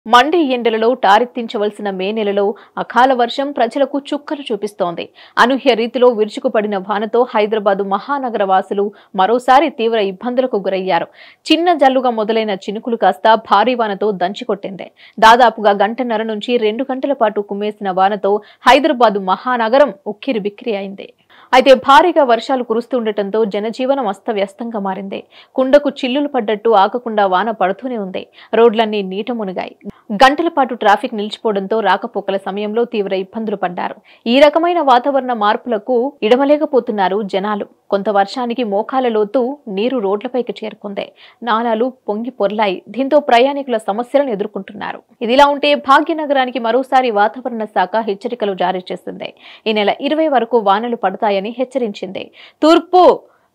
Monday ఎండలలో టారెత్తించవలసిన మే నెలలో అకాల వర్షం ప్రజలకు చుక్కలు చూపిస్తోంది. అనూహ్య రీతిలో విరుచుకుపడిన వానతో హైదరాబాద్ మహానగర వాసులు మరోసారి తీవ్ర ఇబ్బందులకు గురయ్యారు. చిన్న జల్లుగా మొదలైన చినుకులు కాస్త భారీ వానతో దంచికొట్టింది. దాదాపుగా గంటన్నర నుంచి 2 గంటల పాటు కుమ్మేసిన వానతో హైదరాబాద్ మహానగరం ఉక్కిరిబిక్కిరి అయింది. అయితే భారీగా వర్షాలు కురుస్తుండటంతో జనజీవనం అస్తవ్యస్తంగా మారింది. కుండకు చిల్లులు పడ్డట్టు ఆగకుండా వాన పడుతూనే ఉంది. రోడ్లన్నీ నీట మునిగాయి. గంటల పాటు ట్రాఫిక్ నిలిచిపోవడంతో రాకపోకల సమయంలో తీవ్ర ఇబ్బందులు పడ్డారు. ఈ రకమైన వాతావరణ మార్పులకు ఇడమలేకపోతున్నారు జనాలు. కొంత వర్షానికి మోకాల లోతు నీరు రోడ్లపైకి చేరుకుంది. నాలాలు పొంగి పొర్లాయి. దీంతో ప్రయాణికుల సమస్యలను ఎదుర్కొంటున్నారు. ఇదిలా ఉంటే భాగ్యనగరానికి మరోసారి వాతావరణ శాఖ హెచ్చరికలు జారీ చేసింది. ఈ నెల 20 వరకు వానలు పడతాయని హెచ్చరించింది. తూర్పు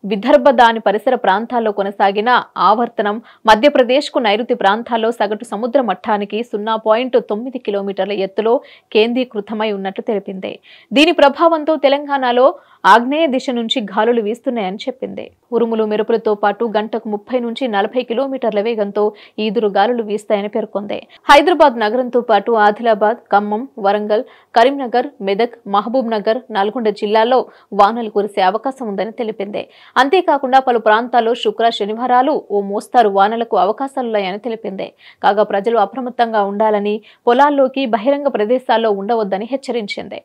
విదర్భ దాని పరిసర ప్రాంతాల్లో కొనసాగిన ఆవర్తనం మధ్యప్రదేశ్కు నైరుతి ప్రాంతాల్లో సగటు సముద్ర మట్టానికి 0.9 కిలోమీటర్ల ఎత్తులో కేంద్రీకృతమై ఉన్నట్లు తెలిపింది. దీని ప్రభావంతో తెలంగాణలో ఆగ్నేయ దిశ నుంచి గాలులు వీస్తున్నాయని చెప్పింది. ఉరుములు మెరుపులతో పాటు గంటకు 30 నుంచి 40 కిలోమీటర్ల వేగంతో ఈదురు గాలులు వీస్తాయని పేర్కొంది. హైదరాబాద్ నగరంతో పాటు ఆదిలాబాద్, ఖమ్మం, వరంగల్, కరీంనగర్, మెదక్, మహబూబ్ నగర్, నల్గొండ జిల్లాల్లో వానలు కురిసే అవకాశం ఉందని తెలిపింది. అంతేకాకుండా పలు ప్రాంతాల్లో శుక్ర, శనివారాలు ఓ మోస్తారు వానలకు అవకాశాలున్నాయని తెలిపింది. కాగా ప్రజలు అప్రమత్తంగా ఉండాలని, పొలాల్లోకి, బహిరంగ ప్రదేశాల్లో ఉండవద్దని హెచ్చరించింది.